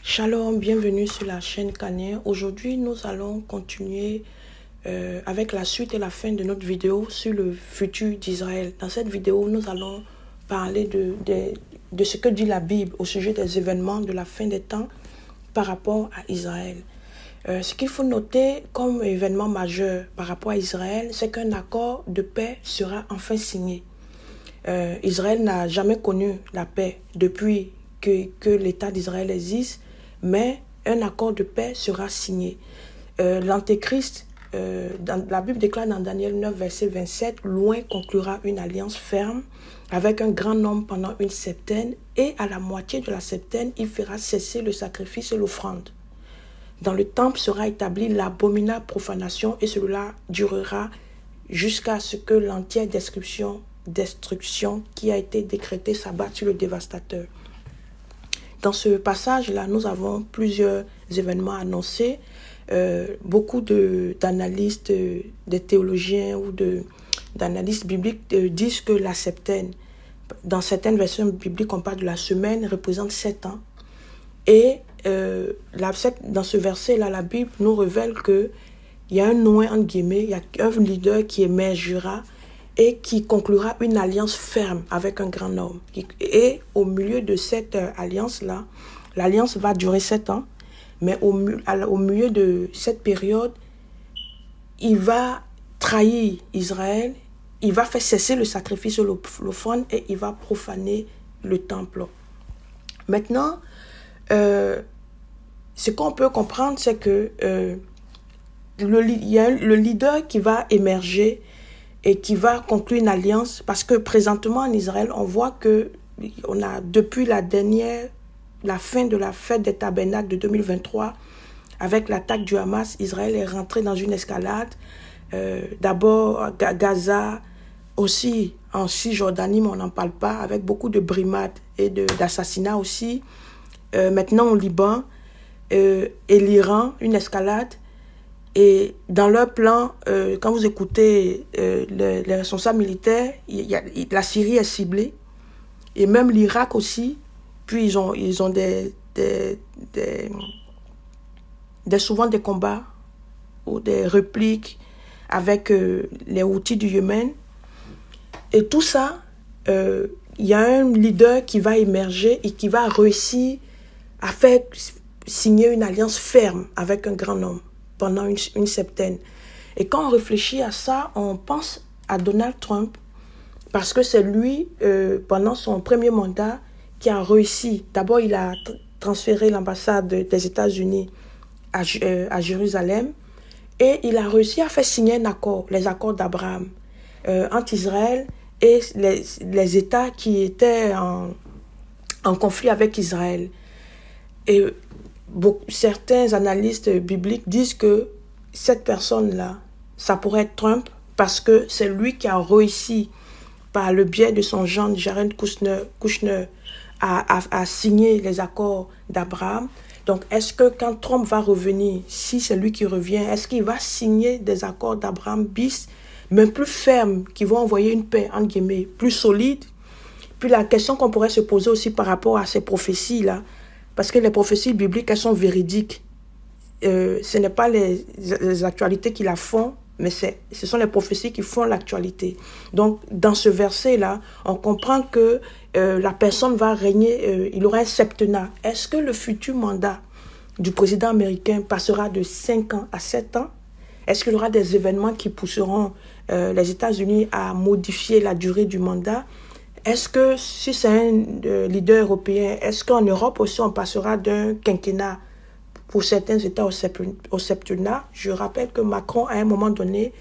Shalom, bienvenue sur la chaîne Kanye. Aujourd'hui, nous allons continuer avec la suite et la fin de notre vidéo sur le futur d'Israël. Dans cette vidéo, nous allons parler de ce que dit la Bible au sujet des événements de la fin des temps par rapport à Israël. Ce qu'il faut noter comme événement majeur par rapport à Israël, c'est qu'un accord de paix sera enfin signé. Israël n'a jamais connu la paix depuis que l'État d'Israël existe, mais un accord de paix sera signé. L'Antéchrist, la Bible déclare dans Daniel 9, verset 27, « Loin conclura une alliance ferme avec un grand nombre pendant une septaine, et à la moitié de la septaine, il fera cesser le sacrifice et l'offrande. Dans le temple sera établie l'abominable profanation, et cela durera jusqu'à ce que l'entière destruction qui a été décrétée s'abatte sur le dévastateur. » Dans ce passage-là, nous avons plusieurs événements annoncés. Beaucoup d'analystes, des théologiens ou d'analystes bibliques disent que la septaine, dans certaines versions bibliques, on parle de la semaine, représente 7 ans. Et dans ce verset-là, la Bible nous révèle qu'il y a un noin, entre guillemets, il y a un leader qui émergera et qui conclura une alliance ferme avec un grand homme. Et au milieu de cette alliance-là, l'alliance va durer 7 ans, mais au milieu de cette période, il va trahir Israël, il va faire cesser le sacrifice et l'offrande et il va profaner le temple. Maintenant, ce qu'on peut comprendre, c'est que il y a le leader qui va émerger et qui va conclure une alliance, parce que présentement en Israël, on voit que depuis la fin de la fête des tabernacles de 2023, avec l'attaque du Hamas, Israël est rentré dans une escalade. D'abord à Gaza, aussi en Cisjordanie, mais on n'en parle pas, avec beaucoup de brimades et d'assassinats aussi. Maintenant au Liban et l'Iran, une escalade. Et dans leur plan, quand vous écoutez les responsables militaires, la Syrie est ciblée, et même l'Irak aussi. Puis ils ont souvent des combats ou des répliques avec les Houthis du Yémen. Et tout ça, il y a un leader qui va émerger et qui va réussir à faire signer une alliance ferme avec un grand homme pendant une septaine. Et quand on réfléchit à ça, on pense à Donald Trump, parce que c'est lui, pendant son premier mandat, qui a réussi. D'abord, il a transféré l'ambassade des États-Unis à Jérusalem, et il a réussi à faire signer un accord, les accords d'Abraham, entre Israël et les États qui étaient en conflit avec Israël. Et certains analystes bibliques disent que cette personne-là, ça pourrait être Trump, parce que c'est lui qui a réussi, par le biais de son gendre Jared Kushner, à signer les accords d'Abraham. Donc, est-ce que quand Trump va revenir, si c'est lui qui revient, est-ce qu'il va signer des accords d'Abraham bis, mais plus fermes, qui vont envoyer une paix, entre guillemets, plus solide? Puis la question qu'on pourrait se poser aussi par rapport à ces prophéties-là, parce que les prophéties bibliques, elles sont véridiques. Ce n'est pas les actualités qui la font, mais ce sont les prophéties qui font l'actualité. Donc, dans ce verset-là, on comprend que la personne va régner, il aura un septennat. Est-ce que le futur mandat du président américain passera de 5 ans à 7 ans? Est-ce qu'il y aura des événements qui pousseront les États-Unis à modifier la durée du mandat? Est-ce que si c'est un leader européen, est-ce qu'en Europe aussi on passera d'un quinquennat pour certains États au septennat? Je rappelle que Macron, à un moment donné,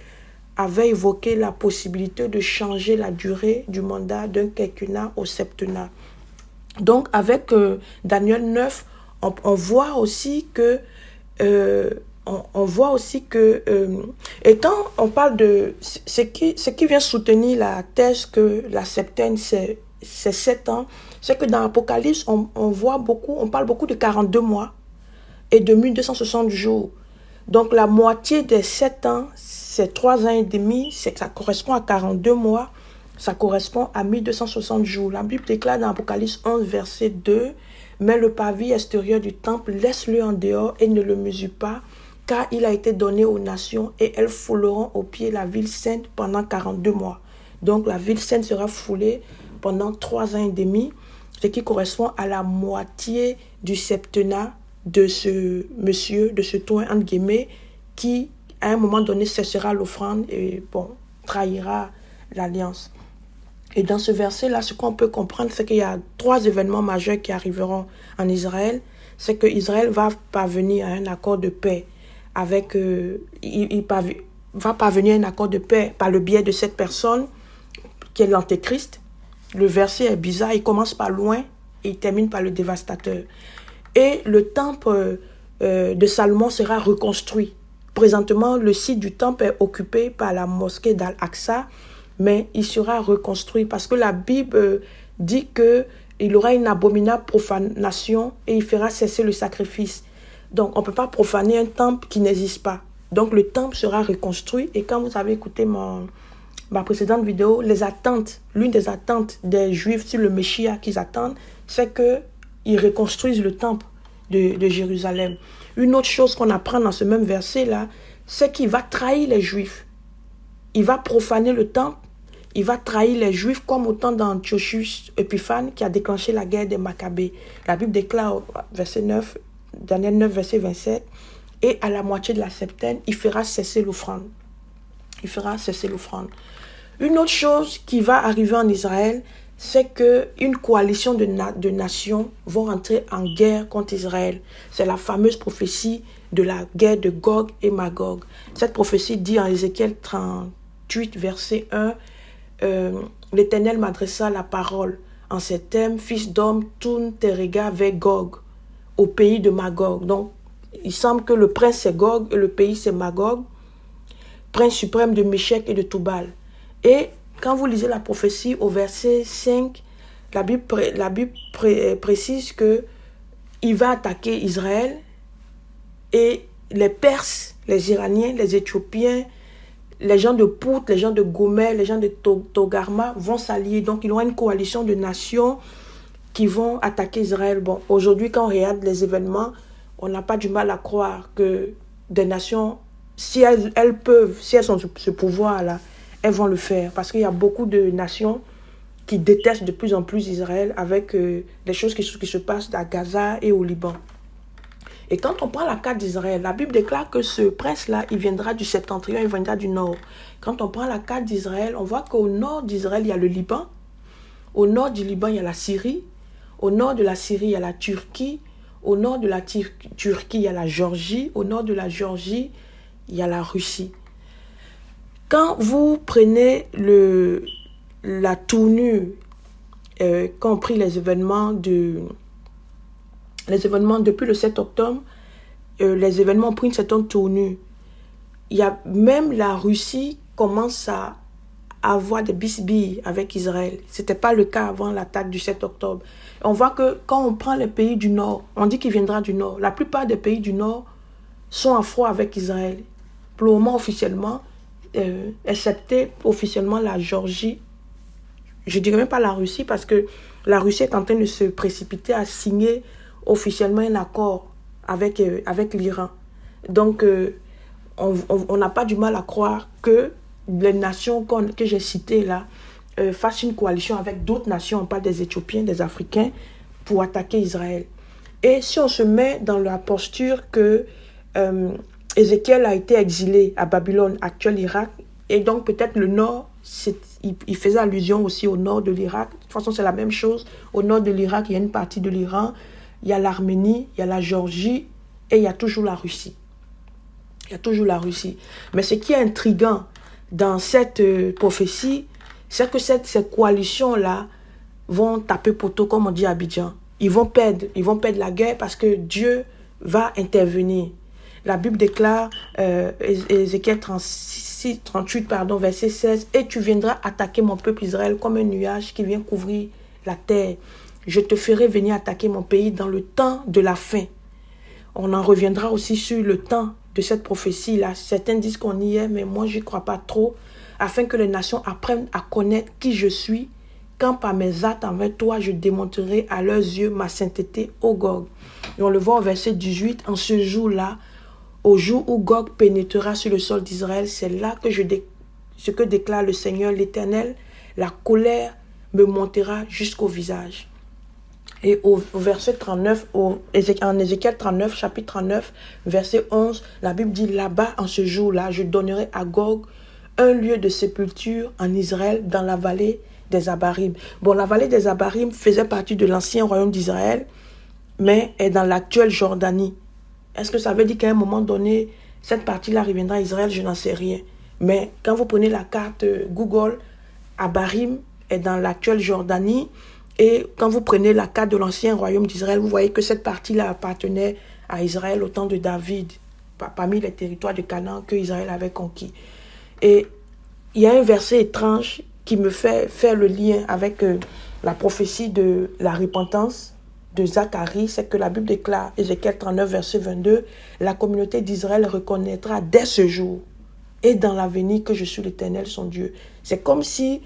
avait évoqué la possibilité de changer la durée du mandat d'un quinquennat au septennat. Donc, avec Daniel 9, on voit aussi que... et quand on parle de ce qui vient soutenir la thèse que la septaine c'est 7 ans, c'est que dans l'Apocalypse, on parle beaucoup de 42 mois et de 1260 jours. Donc la moitié des 7 ans, c'est 3 ans et demi, ça correspond à 42 mois, ça correspond à 1260 jours. La Bible déclare dans l'Apocalypse 11, verset 2, Mais le parvis extérieur du temple, laisse-le en dehors et ne le mesure pas, car il a été donné aux nations et elles fouleront au pied la ville sainte pendant 42 mois. Donc la ville sainte sera foulée pendant 3 ans et demi, ce qui correspond à la moitié du septennat de ce monsieur, de ce toit, entre guillemets, qui, à un moment donné, cessera l'offrande et, trahira l'alliance. Et dans ce verset-là, ce qu'on peut comprendre, c'est qu'il y a 3 événements majeurs qui arriveront en Israël. C'est que Israël va parvenir à un accord de paix avec... va parvenir à un accord de paix par le biais de cette personne qui est l'Antéchrist. Le verset est bizarre, il commence par loin et il termine par le dévastateur. Et le temple de Salomon sera reconstruit. Présentement, le site du temple est occupé par la mosquée d'Al-Aqsa, mais il sera reconstruit parce que la Bible dit qu'il aura une abominable profanation et il fera cesser le sacrifice. Donc, on ne peut pas profaner un temple qui n'existe pas. Donc, le temple sera reconstruit. Et quand vous avez écouté ma précédente vidéo, l'une des attentes des Juifs sur le Messie qu'ils attendent, c'est qu'ils reconstruisent le temple de Jérusalem. Une autre chose qu'on apprend dans ce même verset-là, c'est qu'il va trahir les Juifs. Il va profaner le temple, il va trahir les Juifs comme au temps d'Antiochus Épiphane qui a déclenché la guerre des Maccabées. La Bible déclare, verset 9, Daniel 9, verset 27, et à la moitié de la septaine, il fera cesser l'offrande. Il fera cesser l'offrande. Une autre chose qui va arriver en Israël, c'est qu'une coalition de nations vont entrer en guerre contre Israël. C'est la fameuse prophétie de la guerre de Gog et Magog. Cette prophétie dit en Ézéchiel 38, verset 1, l'Éternel m'adressa la parole en ces termes, fils d'homme, tourne tes regards vers Gog, au pays de Magog. Donc, il semble que le prince c'est Gog et le pays c'est Magog, prince suprême de Méchec et de Toubal. Et quand vous lisez la prophétie au verset 5, la Bible précise qu'il va attaquer Israël et les Perses, les Iraniens, les Éthiopiens, les gens de Pout, les gens de Gomer, les gens de Togarma vont s'allier. Donc, il y aura une coalition de nations qui vont attaquer Israël. Bon, aujourd'hui, quand on regarde les événements, on n'a pas du mal à croire que des nations, si elles ont ce pouvoir-là, elles vont le faire. Parce qu'il y a beaucoup de nations qui détestent de plus en plus Israël avec les choses qui se passent à Gaza et au Liban. Et quand on prend la carte d'Israël, la Bible déclare que ce prince-là, il viendra du septentrion, il viendra du nord. Quand on prend la carte d'Israël, on voit qu'au nord d'Israël, il y a le Liban. Au nord du Liban, il y a la Syrie. Au nord de la Syrie, il y a la Turquie. Au nord de la Turquie, il y a la Géorgie. Au nord de la Géorgie, il y a la Russie. Quand vous prenez la tournure qu'ont pris les événements depuis le 7 octobre, les événements ont pris une certaine tournure. Il y a même la Russie commence à avoir des bisbilles avec Israël. Ce n'était pas le cas avant l'attaque du 7 octobre. On voit que quand on prend les pays du Nord, on dit qu'il viendra du Nord. La plupart des pays du Nord sont en froid avec Israël. Pour le moment, officiellement, excepté officiellement la Géorgie. Je ne dirais même pas la Russie parce que la Russie est en train de se précipiter à signer officiellement un accord avec l'Iran. Donc, on n'a pas du mal à croire que les nations que j'ai citées là fassent une coalition avec d'autres nations, on parle des Éthiopiens, des Africains, pour attaquer Israël. Et si on se met dans la posture que Ézéchiel a été exilé à Babylone, actuel Irak, et donc peut-être le nord, il faisait allusion aussi au nord de l'Irak. De toute façon, c'est la même chose. Au nord de l'Irak, il y a une partie de l'Iran, il y a l'Arménie, il y a la Géorgie, et il y a toujours la Russie. Il y a toujours la Russie. Mais ce qui est intriguant dans cette prophétie, c'est que ces coalitions-là vont taper poteau, comme on dit à Abidjan. Ils vont perdre la guerre parce que Dieu va intervenir. La Bible déclare, Ézéchiel 38, verset 16, « Et tu viendras attaquer mon peuple Israël comme un nuage qui vient couvrir la terre. Je te ferai venir attaquer mon pays dans le temps de la fin. » On en reviendra aussi sur le temps de cette prophétie-là. Certains disent qu'on y est, mais moi, je n'y crois pas trop. Afin que les nations apprennent à connaître qui je suis, quand par mes actes envers toi, je démontrerai à leurs yeux ma sainteté, ô Gog. Et on le voit au verset 18, en ce jour-là, au jour où Gog pénétrera sur le sol d'Israël, c'est là que ce que déclare le Seigneur l'Éternel, la colère me montera jusqu'au visage. Et au verset 39, en Ézéchiel 39, chapitre 39, verset 11, la Bible dit, là-bas, en ce jour-là, je donnerai à Gog un lieu de sépulture en Israël, dans la vallée des Abarim. Bon, la vallée des Abarim faisait partie de l'ancien royaume d'Israël, mais est dans l'actuelle Jordanie. Est-ce que ça veut dire qu'à un moment donné, cette partie-là reviendra à Israël? Je n'en sais rien. Mais quand vous prenez la carte Google, Abarim est dans l'actuelle Jordanie. Et quand vous prenez la carte de l'ancien royaume d'Israël, vous voyez que cette partie-là appartenait à Israël au temps de David, parmi les territoires de Canaan que Israël avait conquis. Et il y a un verset étrange qui me fait faire le lien avec la prophétie de la repentance de Zacharie, c'est que la Bible déclare, Ézéchiel 39, verset 22, la communauté d'Israël reconnaîtra dès ce jour et dans l'avenir que je suis l'Éternel, son Dieu. C'est comme si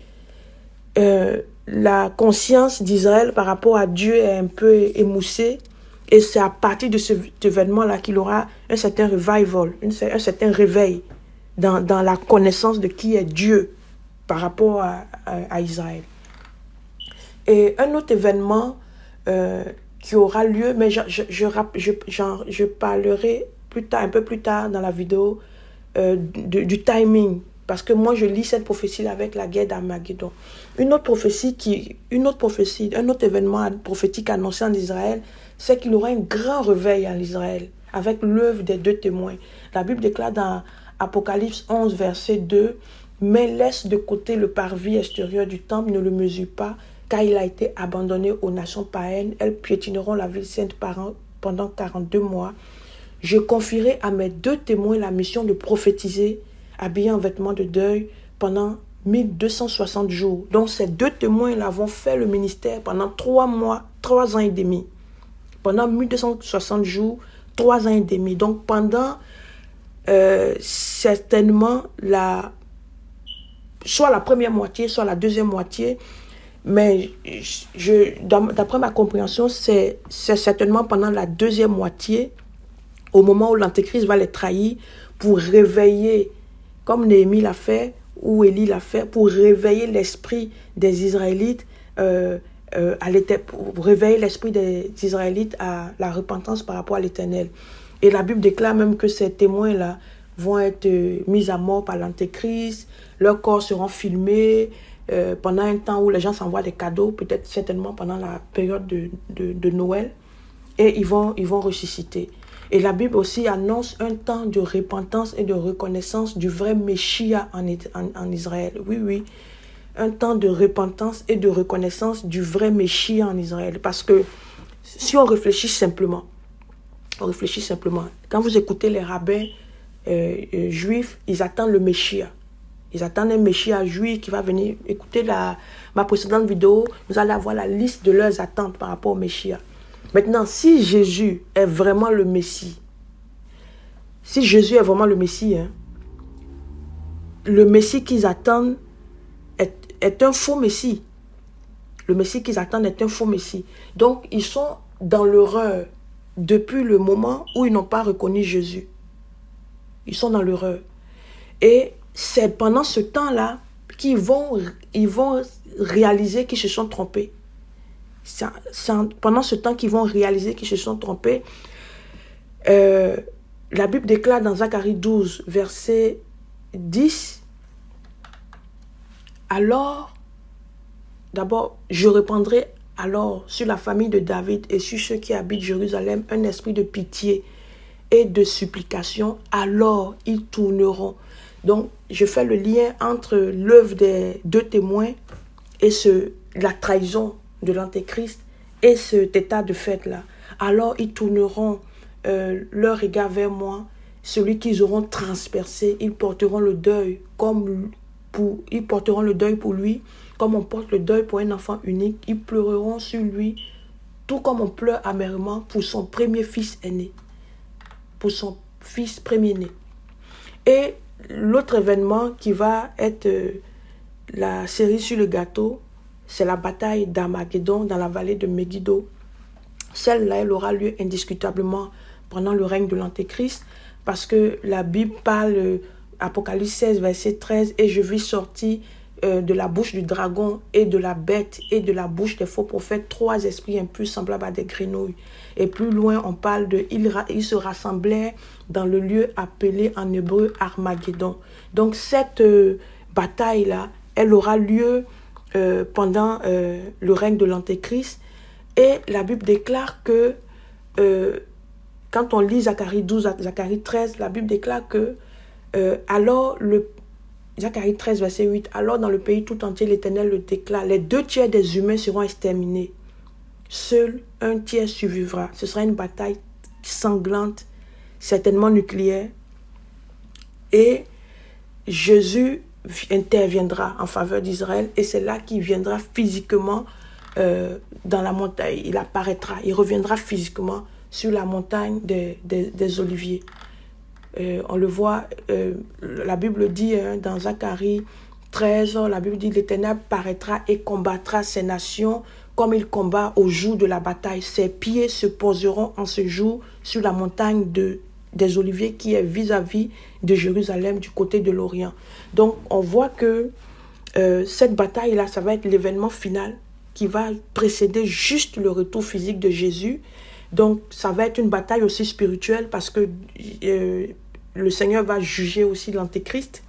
la conscience d'Israël par rapport à Dieu est un peu émoussée, et c'est à partir de cet événement-là qu'il aura un certain revival, un certain réveil dans la connaissance de qui est Dieu par rapport à Israël. Et un autre événement qui aura lieu, mais je parlerai plus tard, un peu plus tard dans la vidéo du timing, parce que moi je lis cette prophétie-là avec la guerre d'Armageddon. Un autre événement prophétique annoncé en Israël, c'est qu'il y aura un grand réveil en Israël avec l'œuvre des deux témoins. La Bible déclare dans Apocalypse 11, verset 2, « Mais laisse de côté le parvis extérieur du temple, ne le mesure pas, car il a été abandonné aux nations païennes. Elles piétineront la ville sainte pendant 42 mois. Je confierai à mes deux témoins la mission de prophétiser, habillés en vêtements de deuil, pendant 1260 jours. » Donc ces deux témoins-là vont faire le ministère pendant 3 mois, 3 ans et demi. Pendant 1260 jours, 3 ans et demi. Donc pendant certainement soit la première moitié, soit la deuxième moitié, mais d'après ma compréhension, c'est certainement pendant la deuxième moitié, au moment où l'Antéchrist va les trahir, pour réveiller, comme Néhémie l'a fait, ou Élie l'a fait, pour réveiller l'esprit des Israélites, pour réveiller l'esprit des Israélites à la repentance par rapport à l'Éternel. Et la Bible déclare même que ces témoins-là vont être mis à mort par l'Antéchrist, leurs corps seront filmés pendant un temps où les gens s'envoient des cadeaux, peut-être certainement pendant la période de Noël, et ils vont ressusciter. Et la Bible aussi annonce un temps de repentance et de reconnaissance du vrai Messia en Israël. Oui, oui, un temps de repentance et de reconnaissance du vrai Messia en Israël. Parce que si on réfléchit simplement, quand vous écoutez les rabbins juifs, ils attendent le Messia. Ils attendent un Messia juif qui va venir. Écoutez ma précédente vidéo, vous allez avoir la liste de leurs attentes par rapport au Messia. Maintenant, si Jésus est vraiment le Messie, le Messie qu'ils attendent est un faux Messie. Le Messie qu'ils attendent est un faux Messie. Donc, ils sont dans l'erreur depuis le moment où ils n'ont pas reconnu Jésus. Ils sont dans l'erreur. Et c'est pendant ce temps-là qu'ils vont réaliser qu'ils se sont trompés. C'est pendant ce temps qu'ils vont réaliser qu'ils se sont trompés. La Bible déclare dans Zacharie 12, verset 10, « Alors, d'abord, je répandrai alors sur la famille de David et sur ceux qui habitent Jérusalem un esprit de pitié et de supplication. Alors, ils tourneront. » Donc, je fais le lien entre l'œuvre des deux témoins et la trahison de l'Antéchrist et cet état de fait-là. Alors, ils tourneront leur regard vers moi, celui qu'ils auront transpercé. Ils porteront le deuil pour lui, comme on porte le deuil pour un enfant unique. Ils pleureront sur lui, tout comme on pleure amèrement pour son premier fils aîné, pour son fils premier-né. Et l'autre événement qui va être la cerise sur le gâteau, c'est la bataille d'Armageddon dans la vallée de Megiddo. Celle-là, elle aura lieu indiscutablement pendant le règne de l'Antéchrist, parce que la Bible parle, Apocalypse 16, verset 13, « Et je vis sortir de la bouche du dragon et de la bête et de la bouche des faux prophètes 3 esprits impurs semblables à des grenouilles. » Et plus loin, on parle de « Ils se rassemblaient dans le lieu appelé en hébreu Armageddon. » Donc cette bataille-là, elle aura lieu pendant le règne de l'Antéchrist. Et la Bible déclare que, quand on lit Zacharie 12, Zacharie 13, la Bible déclare que, Zacharie 13, verset 8, « Alors dans le pays tout entier, l'Éternel le déclare, les 2/3 des humains seront exterminés. Seul 1/3 survivra. » Ce sera une bataille sanglante, certainement nucléaire. Et Jésus interviendra en faveur d'Israël, et c'est là qu'il viendra physiquement dans la montagne. Il apparaîtra, il reviendra physiquement sur la montagne des Oliviers. On le voit, la Bible dit dans Zacharie 13, la Bible dit « L'Éternel paraîtra et combattra ces nations comme il combat au jour de la bataille. Ses pieds se poseront en ce jour sur la montagne des Oliviers qui est vis-à-vis de Jérusalem du côté de l'Orient. » Donc on voit que cette bataille-là, ça va être l'événement final qui va précéder juste le retour physique de Jésus. Donc ça va être une bataille aussi spirituelle, parce que le Seigneur va juger aussi l'Antéchrist.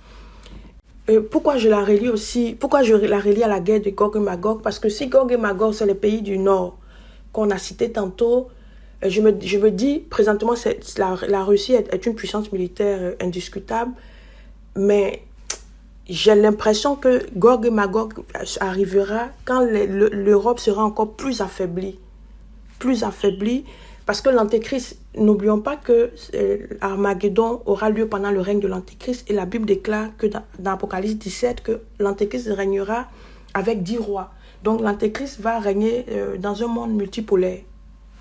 Pourquoi je la relie à la guerre de Gog et Magog? Parce que si Gog et Magog, c'est les pays du Nord qu'on a cité tantôt, je me dis, présentement, la Russie est une puissance militaire indiscutable, mais j'ai l'impression que Gog et Magog arrivera quand l'Europe sera encore plus affaiblie. Parce que l'Antéchrist, n'oublions pas que Armageddon aura lieu pendant le règne de l'Antéchrist, et la Bible déclare que dans Apocalypse 17, que l'Antéchrist régnera avec 10 rois. Donc l'Antéchrist va régner dans un monde multipolaire,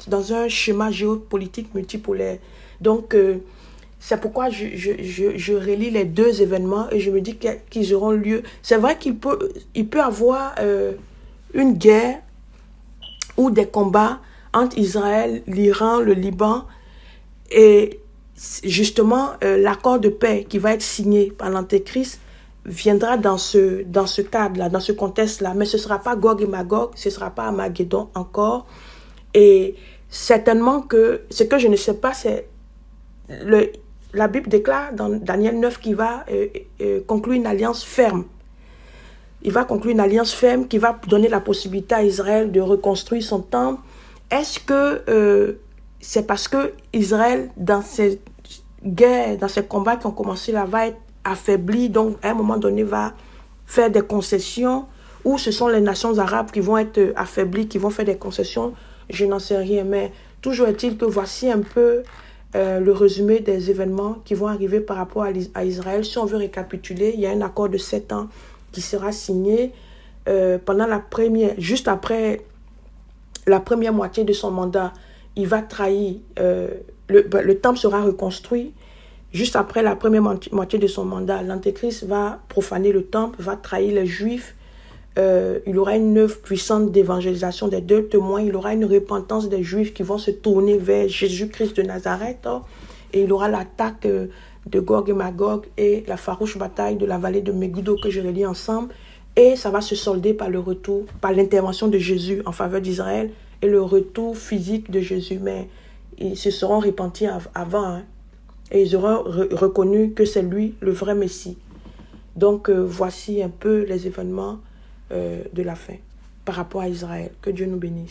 dans un schéma géopolitique multipolaire. Donc c'est pourquoi je relie les deux événements, et je me dis qu'ils auront lieu. C'est vrai qu'il peut avoir une guerre ou des combats entre Israël, l'Iran, le Liban, et justement l'accord de paix qui va être signé par l'Antéchrist viendra dans ce cadre-là, dans ce contexte-là. Mais ce ne sera pas Gog et Magog, ce ne sera pas Armageddon encore. Et certainement que ce que je ne sais pas, c'est la Bible déclare dans Daniel 9 qu'il va conclure une alliance ferme. Il va conclure une alliance ferme qui va donner la possibilité à Israël de reconstruire son temple. Est-ce que c'est parce que Israël, dans ces guerres, dans ces combats qui ont commencé là, va être affaibli, donc à un moment donné va faire des concessions, ou ce sont les nations arabes qui vont être affaiblies, qui vont faire des concessions? Je n'en sais rien, mais toujours est-il que voici un peu le résumé des événements qui vont arriver par rapport à Israël. Si on veut récapituler, il y a un accord de 7 ans qui sera signé pendant juste après la première moitié de son mandat. Il va trahir, le temple sera reconstruit. Juste après la première moitié de son mandat, l'Antéchrist va profaner le temple, va trahir les Juifs. Il aura une œuvre puissante d'évangélisation des 2 témoins. Il aura une repentance des Juifs qui vont se tourner vers Jésus-Christ de Nazareth. Et il aura l'attaque de Gog et Magog et la farouche bataille de la vallée de Megiddo que je relis ensemble. Et ça va se solder par le retour, par l'intervention de Jésus en faveur d'Israël et le retour physique de Jésus. Mais ils se seront repentis avant, et ils auront reconnu que c'est lui le vrai Messie. Donc voici un peu les événements de la fin par rapport à Israël. Que Dieu nous bénisse.